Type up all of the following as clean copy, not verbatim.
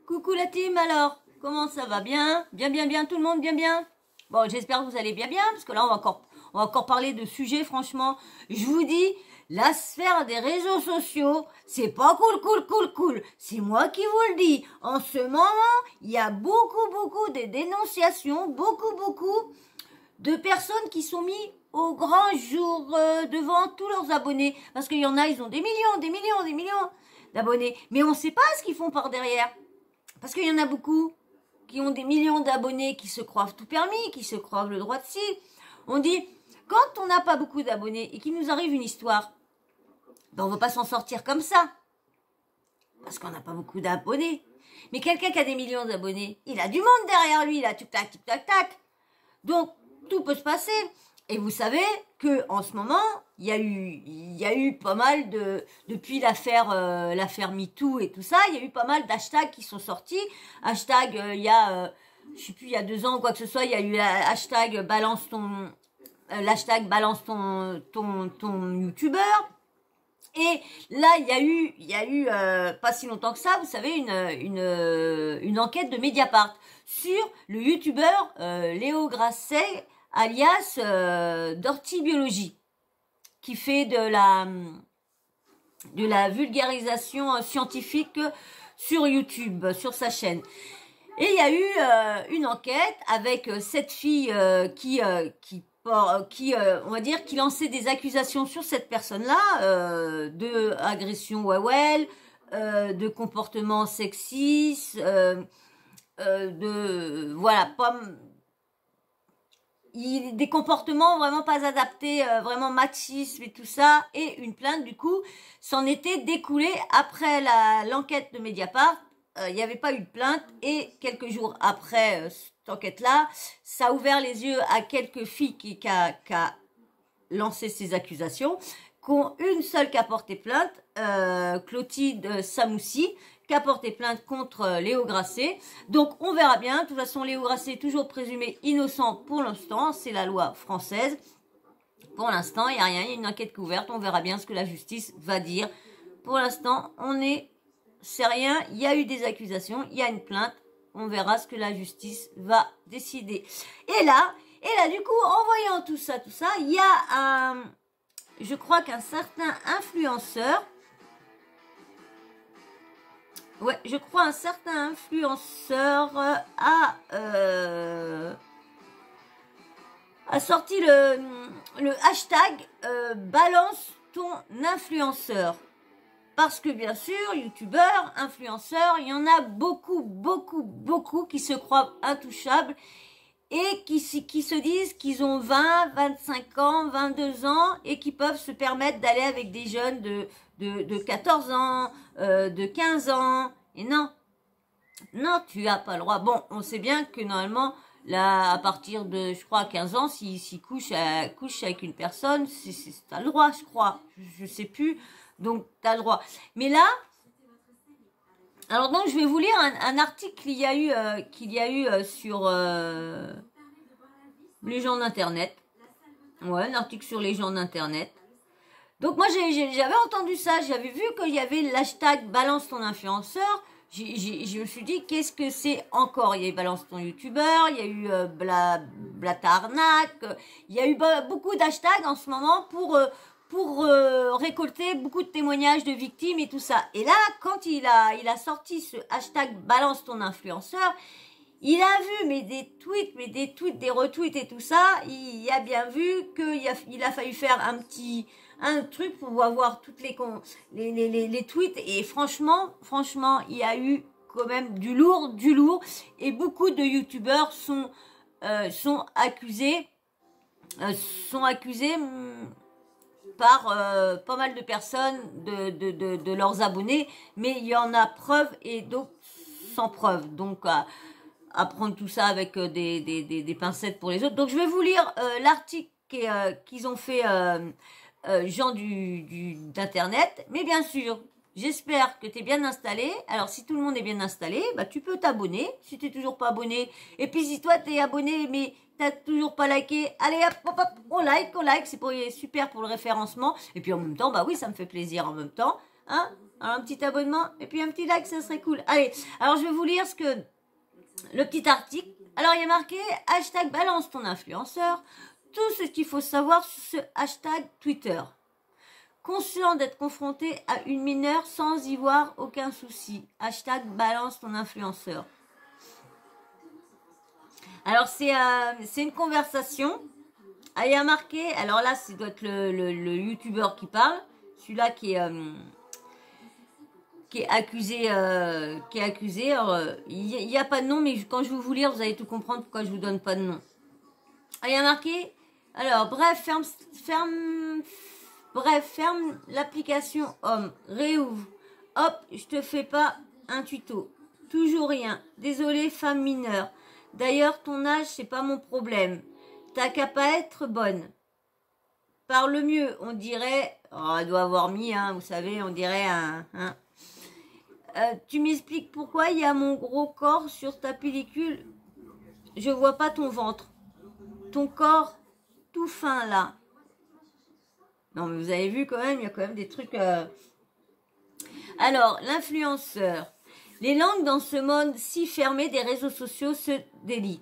Coucou la team alors, comment ça va? Bien? Bien, tout le monde bien? Bon, j'espère que vous allez bien, parce que là, on va encore parler de sujets, franchement. Je vous dis, la sphère des réseaux sociaux, c'est pas cool. C'est moi qui vous le dis. En ce moment, il y a beaucoup de dénonciations, beaucoup de personnes qui sont mis au grand jour devant tous leurs abonnés. Parce qu'il y en a, ils ont des millions d'abonnés. Mais on ne sait pas ce qu'ils font par derrière. Parce qu'il y en a beaucoup qui ont des millions d'abonnés, qui se croient tout permis, qui se croient le droit de ci. On dit, quand on n'a pas beaucoup d'abonnés et qu'il nous arrive une histoire, ben on ne va pas s'en sortir comme ça. Parce qu'on n'a pas beaucoup d'abonnés. Mais quelqu'un qui a des millions d'abonnés, il a du monde derrière lui, là, tic-tac. Donc, tout peut se passer. Et vous savez que en ce moment, il y a eu pas mal depuis l'affaire MeToo et tout ça, il y a eu pas mal d'hashtags qui sont sortis. Hashtag, je sais plus, il y a 2 ans ou quoi que ce soit, il y a eu l'hashtag ton youtubeur. Et là, il y a eu pas si longtemps que ça, vous savez, une enquête de Mediapart sur le youtubeur Léo Grasset, alias Dirty Biologie, qui fait de la vulgarisation scientifique sur YouTube, sur sa chaîne. Et il y a eu une enquête avec cette fille qui on va dire, qui lançait des accusations sur cette personne-là, de agression wawel, de comportement sexiste, des comportements vraiment pas adaptés, vraiment machisme et tout ça, et une plainte du coup s'en était découlée après l'enquête de Mediapart. Il n'y avait pas eu de plainte, et quelques jours après cette enquête-là, ça a ouvert les yeux à quelques filles qui a lancé ces accusations, qu'ont une seule qui a porté plainte, Clotilde Samoussi, qui a porté plainte contre Léo Grasset. Donc on verra bien. De toute façon, Léo Grasset est toujours présumé innocent pour l'instant. C'est la loi française. Pour l'instant, il n'y a rien. Il y a une enquête ouverte. On verra bien ce que la justice va dire. Pour l'instant, c'est rien. Il y a eu des accusations. Il y a une plainte. On verra ce que la justice va décider. Et là, du coup, en voyant tout ça, il y a je crois qu'un certain influenceur, un certain influenceur a sorti le hashtag balance ton influenceur. Parce que bien sûr, youtubeurs, influenceurs, il y en a beaucoup qui se croient intouchables et qui se disent qu'ils ont 20, 25 ans, 22 ans et qui peuvent se permettre d'aller avec des jeunes de 14 ans, de 15 ans. Et non, tu as pas le droit. Bon, on sait bien que normalement, là, à partir de, je crois, 15 ans, s'il couche avec une personne, t'as le droit, je crois. Je sais plus. Donc, t'as le droit. Mais là, alors donc, je vais vous lire un article qu'il y a eu sur les gens d'Internet. Ouais, un article sur les gens d'Internet. Donc, moi, j'avais entendu ça. J'avais vu qu'il y avait l'hashtag balance ton influenceur. Je me suis dit, qu'est-ce que c'est encore? Il y a eu balance ton youtubeur, il y a eu Blatarnac, il y a eu beaucoup d'hashtags en ce moment pour récolter beaucoup de témoignages de victimes et tout ça. Et là, quand il a sorti ce hashtag balance ton influenceur, il a vu des tweets, des retweets et tout ça. Il a bien vu qu'il a fallu faire un truc pour avoir toutes les tweets. Et franchement, il y a eu quand même du lourd. Et beaucoup de youtubeurs sont accusés par pas mal de personnes de leurs abonnés, mais il y en a preuve et d'autres sans preuve. Donc à prendre tout ça avec des pincettes pour les autres. Donc je vais vous lire l'article qu'ils ont fait gens d'internet. Mais bien sûr, j'espère que tu es bien installé. Alors si tout le monde est bien installé, bah tu peux t'abonner si tu n'es toujours pas abonné. Et puis si toi tu es abonné mais t'as toujours pas liké, allez hop, on like, c'est super pour le référencement. Et puis en même temps, bah oui, ça me fait plaisir en même temps. Hein, Alors un petit abonnement et puis un petit like, ça serait cool. Allez, alors je vais vous lire le petit article. Alors il y a marqué hashtag balance ton influenceur. Tout ce qu'il faut savoir sur ce hashtag Twitter. Conscient d'être confronté à une mineure sans y voir aucun souci. Hashtag balance ton influenceur. Alors c'est une conversation. Ah, il y a marqué, alors là, ça doit être le youtubeur qui parle, celui-là qui est accusé, Alors, il n'y a pas de nom, mais quand je vais vous lire, vous allez tout comprendre pourquoi je vous donne pas de nom. Ah, il y a marqué, alors, ferme l'application Home, réouvre, hop, je te fais pas un tuto, toujours rien, désolé femme mineure, d'ailleurs ton âge c'est pas mon problème. T'as qu'à pas être bonne. Parle mieux, on dirait... Oh, elle doit avoir mis, vous savez, on dirait un... tu m'expliques pourquoi il y a mon gros corps sur ta pellicule. Je vois pas ton ventre. Ton corps tout fin, là. Non, mais vous avez vu quand même, il y a quand même des trucs... Alors, l'influenceur. Les langues dans ce monde si fermé des réseaux sociaux se délient.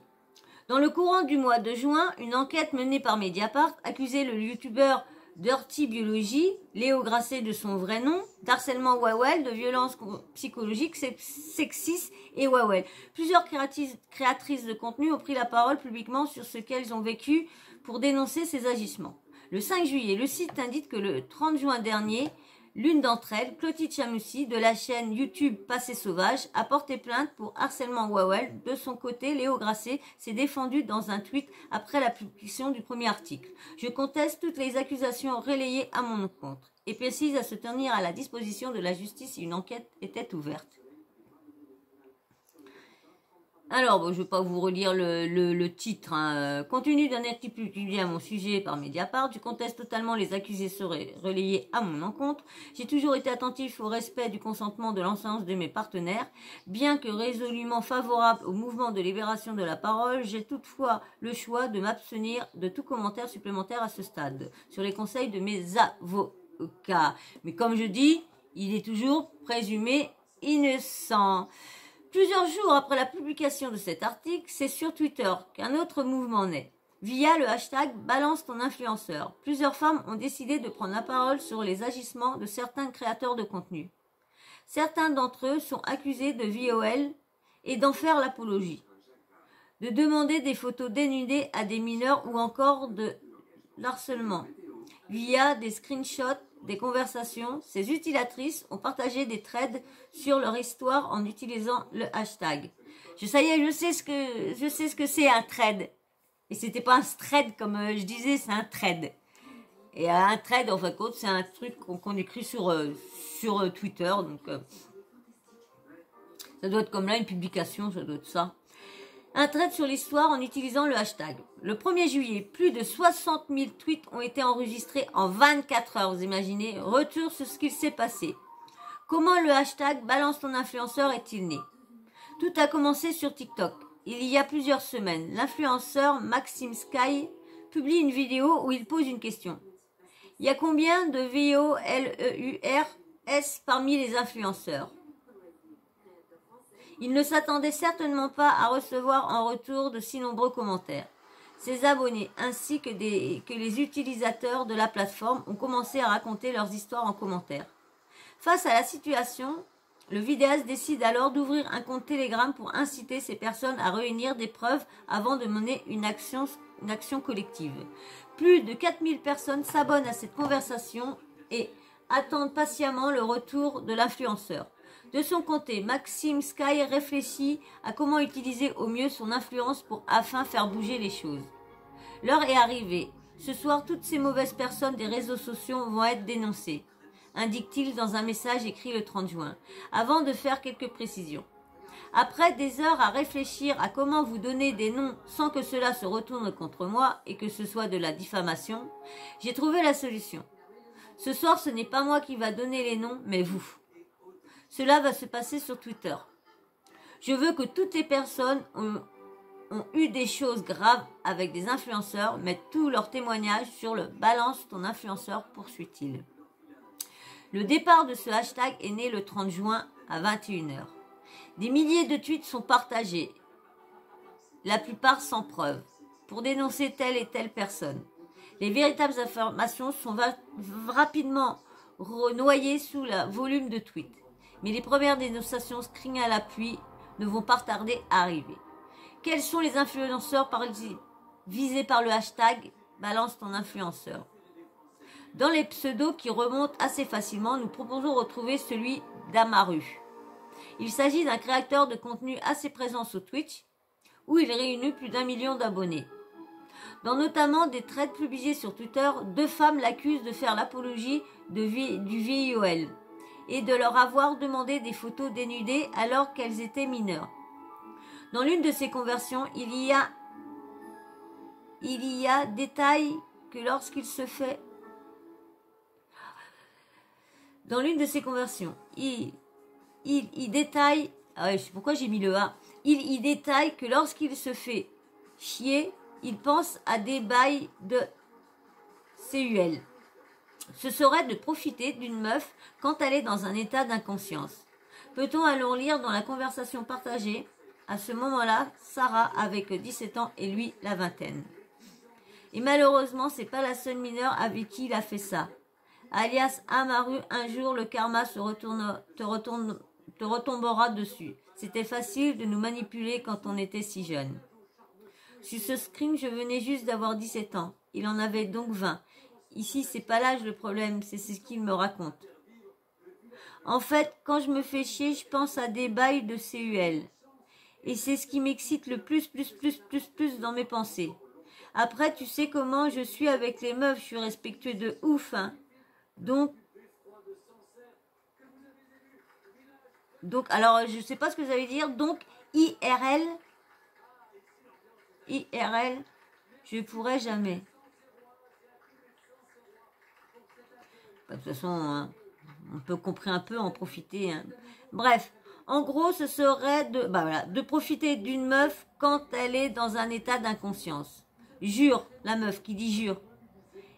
Dans le courant du mois de juin, une enquête menée par Mediapart accusait le youtubeur Dirty Biology, Léo Grasset de son vrai nom, d'harcèlement Wawel, de violences psychologiques, sexistes et Wawel. Plusieurs créatrices de contenu ont pris la parole publiquement sur ce qu'elles ont vécu pour dénoncer ces agissements. Le 5 juillet, le site indique que le 30 juin dernier, l'une d'entre elles, Clotilde Chamoussi, de la chaîne YouTube Passé Sauvage, a porté plainte pour harcèlement Wawel. De son côté, Léo Grasset s'est défendu dans un tweet après la publication du premier article. Je conteste toutes les accusations relayées à mon compte et précise à se tenir à la disposition de la justice si une enquête était ouverte. Alors, bon, je ne vais pas vous relire le titre. Compte tenu d'un article publié à mon sujet par Mediapart, je conteste totalement les accusés seraient relayés à mon encontre. J'ai toujours été attentif au respect du consentement de l'ensemble de mes partenaires. Bien que résolument favorable au mouvement de libération de la parole, j'ai toutefois le choix de m'abstenir de tout commentaire supplémentaire à ce stade, sur les conseils de mes avocats. Mais comme je dis, il est toujours présumé innocent. Plusieurs jours après la publication de cet article, c'est sur Twitter qu'un autre mouvement naît. Via le hashtag Balance ton influenceur, plusieurs femmes ont décidé de prendre la parole sur les agissements de certains créateurs de contenu. Certains d'entre eux sont accusés de viol et d'en faire l'apologie, de demander des photos dénudées à des mineurs ou encore de harcèlement. Via des screenshots des conversations, ces utilisatrices ont partagé des threads sur leur histoire en utilisant le hashtag. Je sais ce que c'est un thread. Et c'était pas un thread comme je disais, c'est un thread. Et un thread, en fin de compte, c'est un truc qu'on écrit sur Twitter. Donc, ça doit être comme là une publication, ça doit être ça. Un thread sur l'histoire en utilisant le hashtag. Le 1er juillet, plus de 60 000 tweets ont été enregistrés en 24 heures, vous imaginez. Retour sur ce qu'il s'est passé. Comment le hashtag Balance ton influenceur est-il né? Tout a commencé sur TikTok. Il y a plusieurs semaines, l'influenceur Maxime Sky publie une vidéo où il pose une question. Il y a combien de VOLEURS parmi les influenceurs? Il ne s'attendait certainement pas à recevoir en retour de si nombreux commentaires. Ses abonnés ainsi que les utilisateurs de la plateforme ont commencé à raconter leurs histoires en commentaire. Face à la situation, le vidéaste décide alors d'ouvrir un compte Telegram pour inciter ces personnes à réunir des preuves avant de mener une action collective. Plus de 4000 personnes s'abonnent à cette conversation et attendent patiemment le retour de l'influenceur. De son côté, Maxime Sky réfléchit à comment utiliser au mieux son influence afin faire bouger les choses. L'heure est arrivée. Ce soir, toutes ces mauvaises personnes des réseaux sociaux vont être dénoncées, indique-t-il dans un message écrit le 30 juin, avant de faire quelques précisions. Après des heures à réfléchir à comment vous donner des noms sans que cela se retourne contre moi et que ce soit de la diffamation, j'ai trouvé la solution. Ce soir, ce n'est pas moi qui va donner les noms, mais vous. Cela va se passer sur Twitter. Je veux que toutes les personnes ont eu des choses graves avec des influenceurs mettent tous leurs témoignages sur le Balance ton influenceur, poursuit-il. Le départ de ce hashtag est né le 30 juin à 21 h. Des milliers de tweets sont partagés, la plupart sans preuve, pour dénoncer telle et telle personne. Les véritables informations sont rapidement noyées sous le volume de tweets. Mais les premières dénonciations screen à l'appui ne vont pas tarder à arriver. Quels sont les influenceurs visés par le hashtag balance ton influenceur? Dans les pseudos qui remontent assez facilement, nous proposons de retrouver celui d'Amaru. Il s'agit d'un créateur de contenu assez présent sur Twitch, où il réunit plus d'1 million d'abonnés. Dans notamment des threads publiés sur Twitter, 2 femmes l'accusent de faire l'apologie du VIOL et de leur avoir demandé des photos dénudées alors qu'elles étaient mineures. Dans l'une de ces conversions, il y a détail que lorsqu'il se fait... Dans l'une de ces conversions, il détaille... Ah ouais, je sais pourquoi j'ai mis le A. Il détaille que lorsqu'il se fait chier, il pense à des bails de CUL. Ce serait de profiter d'une meuf quand elle est dans un état d'inconscience. Peut-on alors lire dans la conversation partagée, à ce moment-là, Sarah avec 17 ans et lui la vingtaine. Et malheureusement, c'est pas la seule mineure avec qui il a fait ça. Alias Amaru, un jour le karma te retombera dessus. C'était facile de nous manipuler quand on était si jeune. Sur ce screen, je venais juste d'avoir 17 ans. Il en avait donc 20. Ici, c'est pas l'âge le problème, c'est ce qu'il me raconte. En fait, quand je me fais chier, je pense à des bails de CUL. Et c'est ce qui m'excite le plus dans mes pensées. Après, tu sais comment je suis avec les meufs, je suis respectueux de ouf, hein. Donc, alors, je sais pas ce que ça veut dire. Donc, IRL, je pourrais jamais. De toute façon, hein, on peut comprendre un peu, en profiter. Hein. Bref, en gros, ce serait de profiter d'une meuf quand elle est dans un état d'inconscience. Jure, la meuf qui dit jure.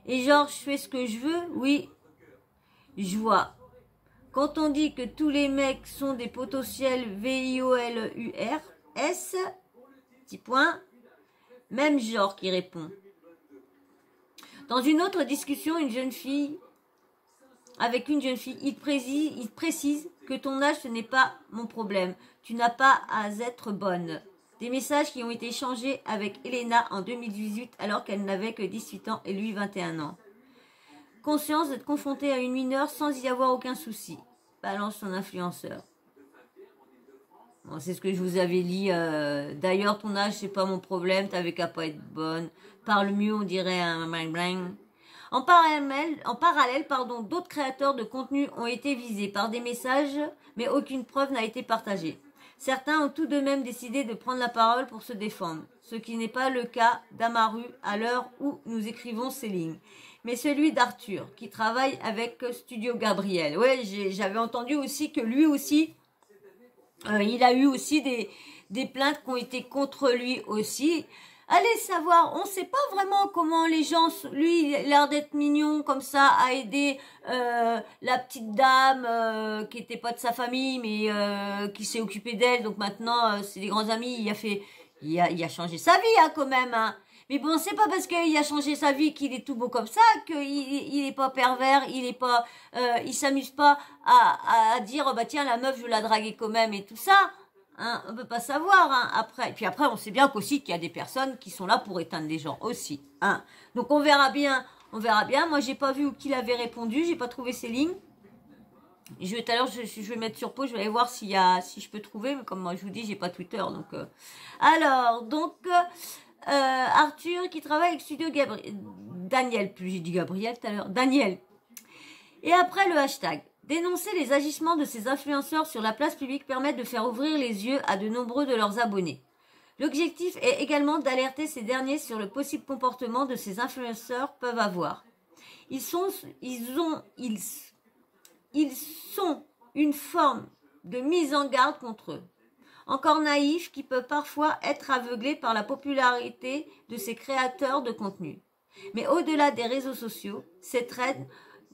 Et genre, je fais ce que je veux, oui, je vois. Quand on dit que tous les mecs sont des potentiels VIOLURS, petit point, même genre qui répond. Dans une autre discussion, avec une jeune fille, il précise que ton âge, ce n'est pas mon problème. Tu n'as pas à être bonne. Des messages qui ont été échangés avec Elena en 2018 alors qu'elle n'avait que 18 ans et lui 21 ans. Conscience d'être confrontée à une mineure sans y avoir aucun souci. Balance son influenceur. Bon, c'est ce que je vous avais dit. D'ailleurs, ton âge, c'est pas mon problème. T'avais qu'à pas être bonne. Parle mieux, on dirait un bling bling. En parallèle, d'autres créateurs de contenu ont été visés par des messages, mais aucune preuve n'a été partagée. Certains ont tout de même décidé de prendre la parole pour se défendre, ce qui n'est pas le cas d'Amaru à l'heure où nous écrivons ces lignes. Mais celui d'Arthur, qui travaille avec Studio Gabriel. Ouais, j'avais entendu aussi que lui aussi, il a eu aussi des plaintes qui ont été contre lui aussi. Allez savoir, on ne sait pas vraiment comment les gens... Lui, il a l'air d'être mignon comme ça, à aider la petite dame qui n'était pas de sa famille, mais qui s'est occupée d'elle. Donc maintenant, c'est des grands amis. Il a changé sa vie hein, quand même. Hein. Mais bon, c'est pas parce qu'il a changé sa vie qu'il est tout beau comme ça, qu'il est pas pervers, il s'amuse pas à dire, bah tiens, la meuf, je veux la draguer quand même et tout ça. Hein, on peut pas savoir hein, après. Et puis après, on sait bien qu'aussi qu'il y a des personnes qui sont là pour éteindre les gens aussi. Hein. Donc on verra bien. Moi, j'ai pas vu qui l'avait répondu, j'ai pas trouvé ces lignes. Tout à l'heure, je vais mettre sur pause, je vais aller voir si je peux trouver. Mais comme moi, je vous dis, j'ai pas Twitter, donc. Alors, donc Arthur qui travaille avec Studio Gabriel, Daniel, plus j'ai dit Gabriel tout à l'heure, Daniel. Et après le hashtag. Dénoncer les agissements de ces influenceurs sur la place publique permet de faire ouvrir les yeux à de nombreux de leurs abonnés. L'objectif est également d'alerter ces derniers sur le possible comportement de ces influenceurs peuvent avoir. Ils sont une forme de mise en garde contre eux. Encore naïfs qui peuvent parfois être aveuglés par la popularité de ces créateurs de contenu. Mais au-delà des réseaux sociaux, ces trends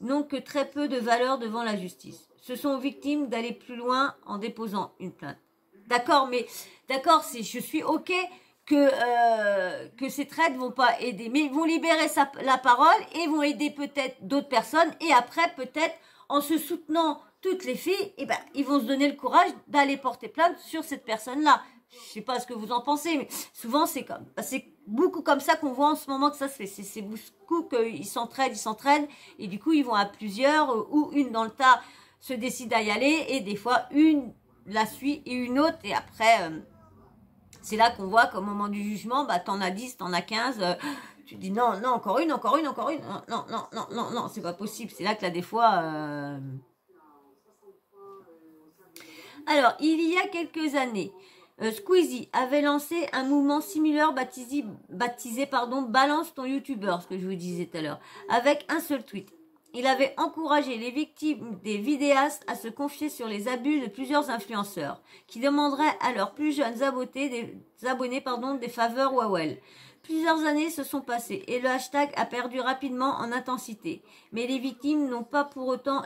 n'ont que très peu de valeur devant la justice. Ce sont aux victimes d'aller plus loin en déposant une plainte. D'accord, mais d'accord, je suis ok que ces traites vont pas aider, mais ils vont libérer la parole et vont aider peut-être d'autres personnes et après peut-être en se soutenant toutes les filles, eh ben ils vont se donner le courage d'aller porter plainte sur cette personne-là. Je sais pas ce que vous en pensez, mais souvent c'est beaucoup comme ça qu'on voit en ce moment que ça se fait. C'est beaucoup qu'ils s'entraident, et du coup ils vont à plusieurs ou une dans le tas se décide à y aller et des fois une la suit et une autre et après c'est là qu'on voit qu'au moment du jugement, bah t'en as 10, t'en as 15, tu te dis non, non, encore une, non, non, non, non, non, non, c'est pas possible. C'est là que là des fois... Alors, il y a quelques années, Squeezie avait lancé un mouvement similaire baptisé Balance ton YouTuber, ce que je vous disais tout à l'heure, avec un seul tweet. Il avait encouragé les victimes des vidéastes à se confier sur les abus de plusieurs influenceurs, qui demanderaient à leurs plus jeunes abonnés des faveurs Wawel. Plusieurs années se sont passées et le hashtag a perdu rapidement en intensité, mais les victimes n'ont pas pour autant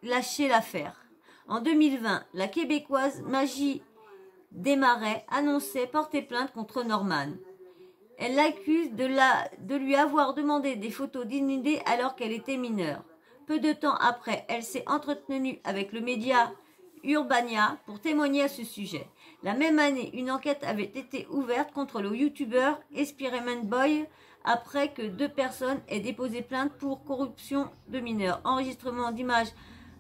lâché l'affaire. En 2020, la Québécoise Magie Desmarais annonçait porter plainte contre Norman. Elle l'accuse de lui avoir demandé des photos d'innudés alors qu'elle était mineure. Peu de temps après, elle s'est entretenue avec le média Urbania pour témoigner à ce sujet. La même année, une enquête avait été ouverte contre le youtubeur Experiment Boy après que 2 personnes aient déposé plainte pour corruption de mineurs, enregistrement d'images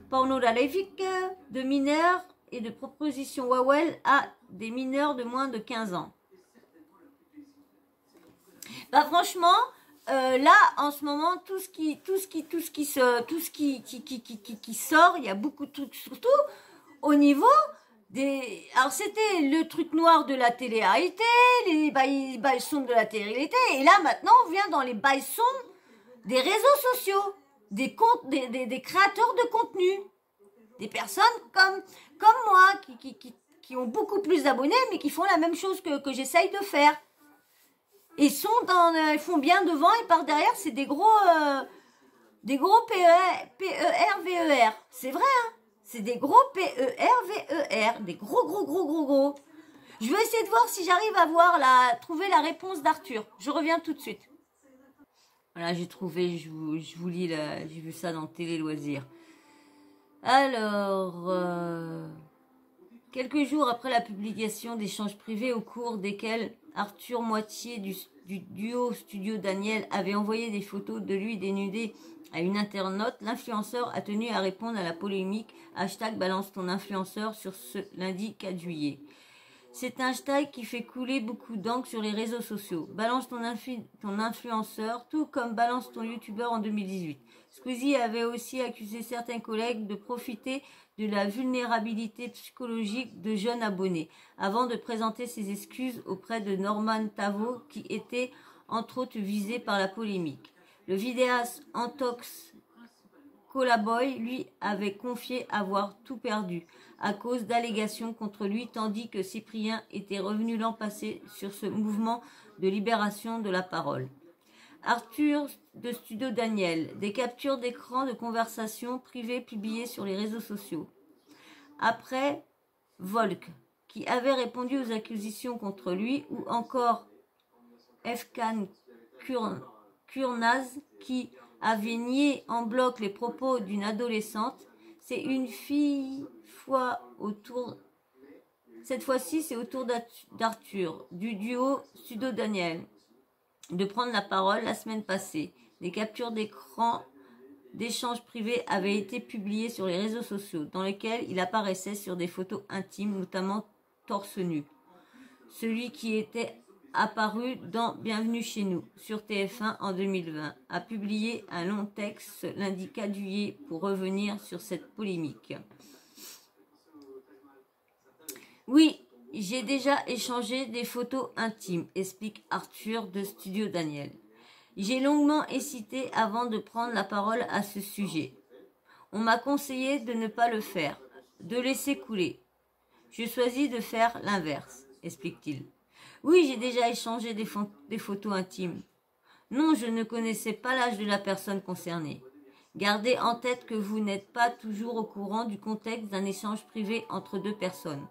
pornographiques de mineurs et de proposition Wawel à des mineurs de moins de 15 ans. Bah franchement, là en ce moment tout ce qui sort, il y a beaucoup de trucs, surtout au niveau des. Alors c'était le truc noir de la télé-réalité, les bails sombres de la télé-réalité, et là maintenant on vient dans les bails sombres des réseaux sociaux, des créateurs de contenu, des personnes comme moi qui ont beaucoup plus d'abonnés mais qui font la même chose que j'essaye de faire. Ils font bien devant et par derrière, c'est des gros PER-VER. C'est vrai, hein? C'est des gros PER-VER. Des gros. Je vais essayer de voir si j'arrive à trouver la réponse d'Arthur. Je reviens tout de suite. Voilà, j'ai trouvé, je vous lis, j'ai vu ça dans Télé Loisirs. Alors... Quelques jours après la publication d'échanges privés au cours desquels Arthur Moitié du duo Studio Daniel avait envoyé des photos de lui dénudé à une internaute, l'influenceur a tenu à répondre à la polémique hashtag balance ton influenceur sur ce lundi 4 juillet. C'est un hashtag qui fait couler beaucoup d'encre sur les réseaux sociaux. Balance ton influenceur, tout comme balance ton youtubeur en 2018. Squeezie avait aussi accusé certains collègues de profiter de la vulnérabilité psychologique de jeunes abonnés, avant de présenter ses excuses auprès de Norman Tavo, qui était entre autres visé par la polémique. Le vidéaste Antox Colaboy, lui, avait confié avoir tout perdu à cause d'allégations contre lui, tandis que Cyprien était revenu l'an passé sur ce mouvement de libération de la parole. Arthur de Studio Daniel, des captures d'écran de conversations privées publiées sur les réseaux sociaux. Après Volk, qui avait répondu aux accusations contre lui, ou encore Efkan Kurnaz, qui avait nié en bloc les propos d'une adolescente. Cette fois-ci, c'est au tour d'Arthur, du duo Studio Daniel, de prendre la parole la semaine passée. Des captures d'écran d'échanges privés avaient été publiées sur les réseaux sociaux, dans lesquels il apparaissait sur des photos intimes, notamment torse nu. Celui qui était apparu dans Bienvenue chez nous, sur TF1 en 2020, a publié un long texte lundi 4 juillet pour revenir sur cette polémique. Oui, j'ai déjà échangé des photos intimes, explique Arthur de Studio Daniel. J'ai longuement hésité avant de prendre la parole à ce sujet. On m'a conseillé de ne pas le faire, de laisser couler. Je choisis de faire l'inverse, explique-t-il. Oui, j'ai déjà échangé des photos intimes. Non, je ne connaissais pas l'âge de la personne concernée. Gardez en tête que vous n'êtes pas toujours au courant du contexte d'un échange privé entre deux personnes.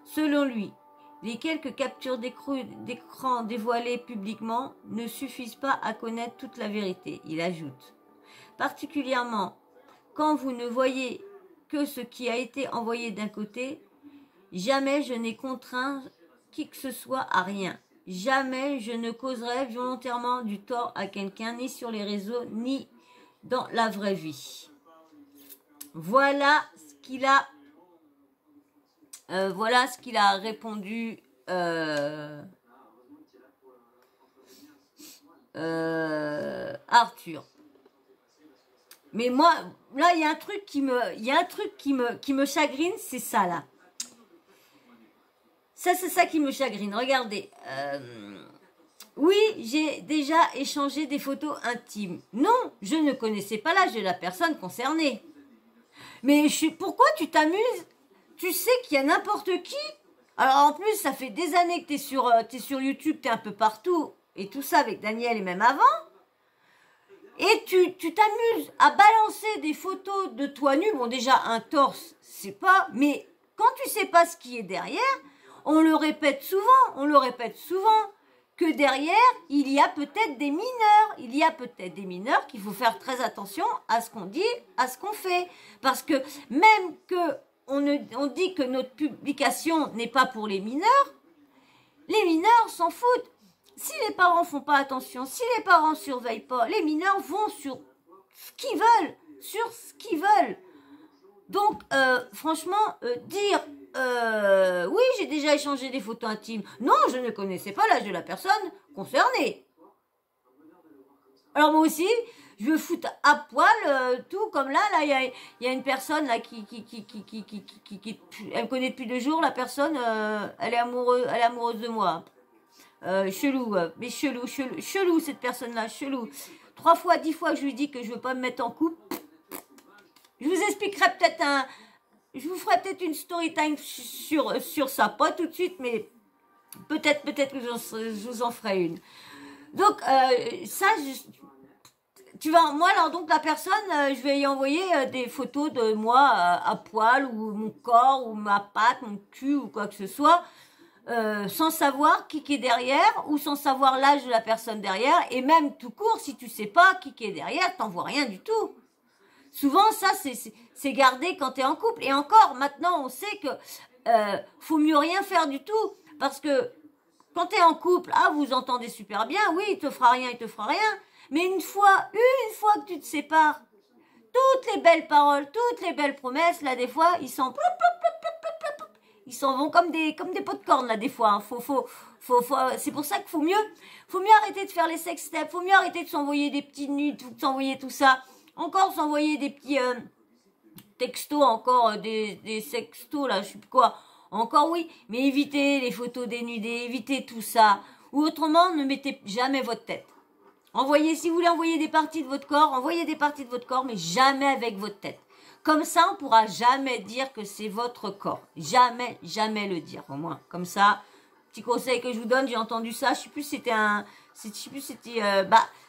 Selon lui, les quelques captures d'écran dévoilées publiquement ne suffisent pas à connaître toute la vérité. Il ajoute, particulièrement quand vous ne voyez que ce qui a été envoyé d'un côté, jamais je n'ai contraint qui que ce soit à rien. Jamais je ne causerai volontairement du tort à quelqu'un, ni sur les réseaux, ni dans la vraie vie. Voilà ce qu'il a répondu Arthur. Mais moi, là, il y a un truc qui me chagrine, c'est ça là. Ça, c'est ça qui me chagrine. Regardez. Oui, j'ai déjà échangé des photos intimes. Non, je ne connaissais pas l'âge de la personne concernée. Mais pourquoi tu t'amuses? Tu sais qu'il y a n'importe qui. Alors en plus, ça fait des années que t'es sur YouTube, t'es un peu partout. Et tout ça avec Daniel et même avant. Et tu t'amuses à balancer des photos de toi nu. Bon, déjà, un torse, c'est pas... Mais quand tu sais pas ce qui est derrière, on le répète souvent, que derrière, il y a peut-être des mineurs. Il y a peut-être des mineurs qu'il faut faire très attention à ce qu'on dit, à ce qu'on fait. Parce que même que on dit que notre publication n'est pas pour les mineurs s'en foutent. Si les parents font pas attention, si les parents surveillent pas, les mineurs vont sur ce qu'ils veulent, Donc, franchement, dire oui, j'ai déjà échangé des photos intimes. Non, je ne connaissais pas l'âge de la personne concernée. Alors moi aussi, je veux foutre à poil tout comme là, il y a une personne là qui elle me connaît depuis 2 jours. La personne, elle est amoureuse de moi. Chelou, mais chelou cette personne-là, chelou. 3 fois, 10 fois que je lui dis que je veux pas me mettre en couple. Je vous expliquerai peut-être je vous ferai peut-être une story time sur ça, pas tout de suite, mais peut-être que je vous en ferai une. Donc ça, tu vas, moi alors donc la personne, je vais y envoyer des photos de moi à poil ou mon corps ou ma patte, mon cul ou quoi que ce soit. Sans savoir qui est derrière ou sans savoir l'âge de la personne derrière, et même tout court, si tu sais pas qui est derrière, t'en vois rien du tout. Souvent, ça, c'est gardé quand t'es en couple. Et encore, maintenant, on sait que faut mieux rien faire du tout, parce que quand t'es en couple, vous entendez super bien, oui, il te fera rien, mais une fois que tu te sépares, toutes les belles paroles, toutes les belles promesses, là, des fois, ils s'en vont comme des pop-corn là des fois. Hein. C'est pour ça qu'il faut mieux arrêter de faire les sextapes, faut mieux arrêter de s'envoyer des petites nudes, s'envoyer tout ça. Encore s'envoyer des petits textos, encore des sextos là, je sais plus quoi. Encore oui, mais évitez les photos dénudées, évitez tout ça. Ou autrement, ne mettez jamais votre tête. Si vous voulez envoyer des parties de votre corps, envoyez des parties de votre corps, mais jamais avec votre tête. Comme ça, on ne pourra jamais dire que c'est votre corps. Jamais, jamais le dire, au moins. Comme ça, petit conseil que je vous donne, j'ai entendu ça. Je sais plus si c'était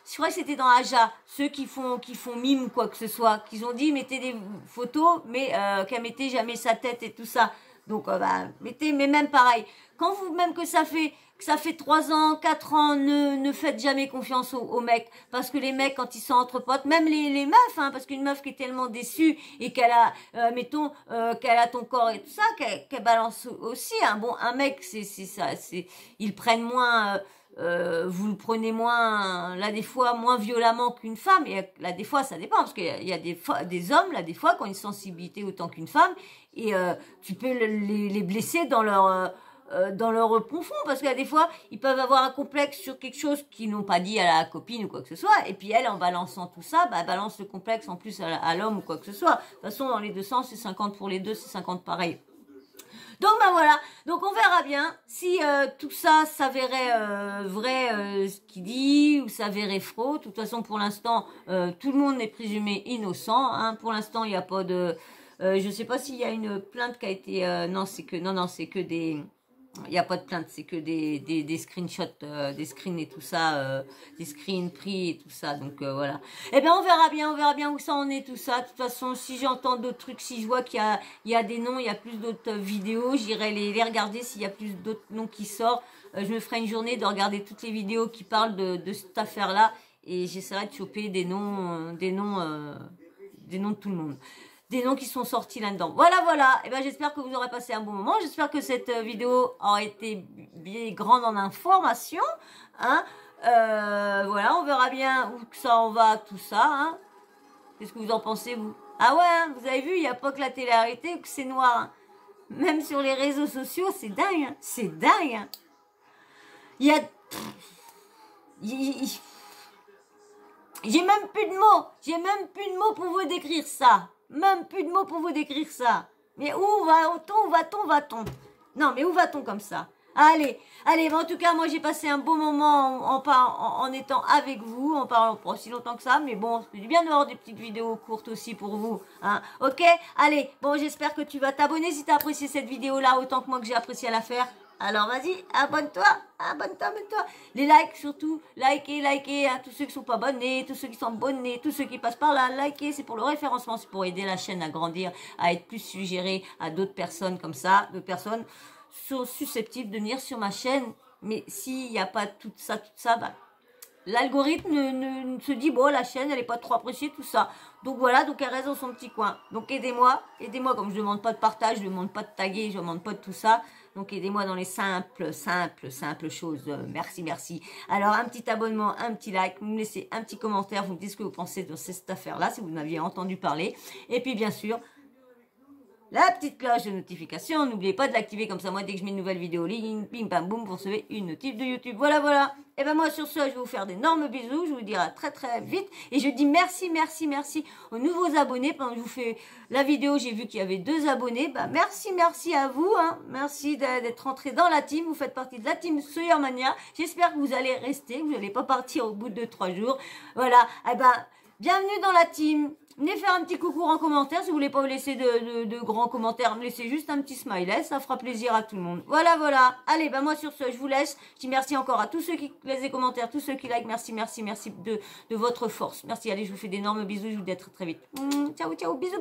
je crois que c'était dans Aja, ceux qui font mime ou quoi que ce soit, qu'ils ont dit mettez des photos, mais qu'elle mettait jamais sa tête et tout ça. Donc, mettez, mais même pareil. Quand même que ça fait 3 ans, 4 ans, ne faites jamais confiance aux mecs. Parce que les mecs, quand ils sont entre potes, même les meufs, hein, parce qu'une meuf qui est tellement déçue et qu'elle a, qu'elle a ton corps et tout ça, qu'elle balance aussi. Hein. Bon, un mec, c'est ça, ils prennent moins, vous le prenez moins, là, des fois, moins violemment qu'une femme. Et là, des fois, ça dépend, parce qu'il y a des hommes, là, des fois, qui ont une sensibilité autant qu'une femme. Et tu peux les blesser dans leur profond, parce que des fois ils peuvent avoir un complexe sur quelque chose qu'ils n'ont pas dit à la copine ou quoi que ce soit, et puis elle, en balançant tout ça, balance le complexe en plus à l'homme ou quoi que ce soit. De toute façon, dans les deux sens, c'est 50 pour les deux, c'est 50 pareil. Donc voilà, donc on verra bien si tout ça s'avérait vrai, ce qu'il dit, ou s'avérait faux. De toute façon, pour l'instant, tout le monde est présumé innocent. Hein. Pour l'instant, il n'y a pas de... je sais pas s'il y a une plainte qui a été... c'est que des... Il n'y a pas de plainte, c'est que des screenshots, des screens et tout ça, des screens pris et tout ça. Donc voilà. Eh bien, on verra bien où ça en est tout ça. De toute façon, si j'entends d'autres trucs, si je vois il y a des noms, il y a plus d'autres vidéos, j'irai les regarder s'il y a plus d'autres noms qui sortent. Je me ferai une journée de regarder toutes les vidéos qui parlent de cette affaire-là et j'essaierai de choper des noms de tout le monde. Des noms qui sont sortis là-dedans. Voilà. Et ben j'espère que vous aurez passé un bon moment. J'espère que cette vidéo aura été bien grande en information. Hein. Voilà, on verra bien où ça en va, tout ça. Hein. Qu'est-ce que vous en pensez, vous? Ah ouais, hein, vous avez vu, il n'y a pas que la télé-réalité que c'est noir. Hein. Même sur les réseaux sociaux, c'est dingue. Hein. C'est dingue. Hein. Il y a... J'ai même plus de mots. J'ai même plus de mots pour vous décrire ça. Même plus de mots pour vous décrire ça. Mais où va-t-on? Non, mais où va-t-on comme ça? Allez, mais en tout cas, moi j'ai passé un beau moment en étant avec vous, en parlant pas aussi longtemps que ça, mais bon, c'est du bien d'avoir des petites vidéos courtes aussi pour vous. Hein. Ok? Allez, bon, j'espère que tu vas t'abonner si tu as apprécié cette vidéo-là autant que moi que j'ai apprécié à la faire. Alors vas-y, abonne-toi. Les likes surtout, likez, hein, tous ceux qui sont pas abonnés, tous ceux qui sont abonnés, tous ceux qui passent par là, likez, c'est pour le référencement, c'est pour aider la chaîne à grandir, à être plus suggérée à d'autres personnes comme ça, d'autres personnes sont susceptibles de venir sur ma chaîne. Mais s'il n'y a pas tout ça, bah, l'algorithme se dit, bon, la chaîne, elle n'est pas trop appréciée, tout ça. Donc voilà, donc elle reste dans son petit coin. Donc aidez-moi, comme je ne demande pas de partage, je ne demande pas de taguer, je ne demande pas de tout ça. Donc aidez-moi dans les simples choses. Merci. Alors un petit abonnement, un petit like, vous me laissez un petit commentaire, vous me dites ce que vous pensez de cette affaire-là, si vous m'aviez entendu parler. Et puis bien sûr, la petite cloche de notification, n'oubliez pas de l'activer comme ça, moi dès que je mets une nouvelle vidéo, bim bam boum, vous recevez une notif de YouTube. Voilà. Et ben moi sur ce, je vais vous faire d'énormes bisous, je vous dis à très vite. Et je dis merci aux nouveaux abonnés. Pendant que je vous fais la vidéo, j'ai vu qu'il y avait 2 abonnés. Bah merci à vous, hein. Merci d'être rentré dans la team, vous faites partie de la team Soyermania. J'espère que vous allez rester, que vous n'allez pas partir au bout de 2-3 jours. Voilà, et ben bienvenue dans la team. Venez faire un petit coucou en commentaire. Si vous voulez pas vous laisser de grands commentaires, me laissez juste un petit smiley. Ça fera plaisir à tout le monde. Voilà. Allez, moi sur ce, je vous laisse. Je dis merci encore à tous ceux qui laissent des commentaires, tous ceux qui like. Merci de votre force. Merci. Allez, je vous fais d'énormes bisous. Je vous dis à très vite. Ciao, bisous.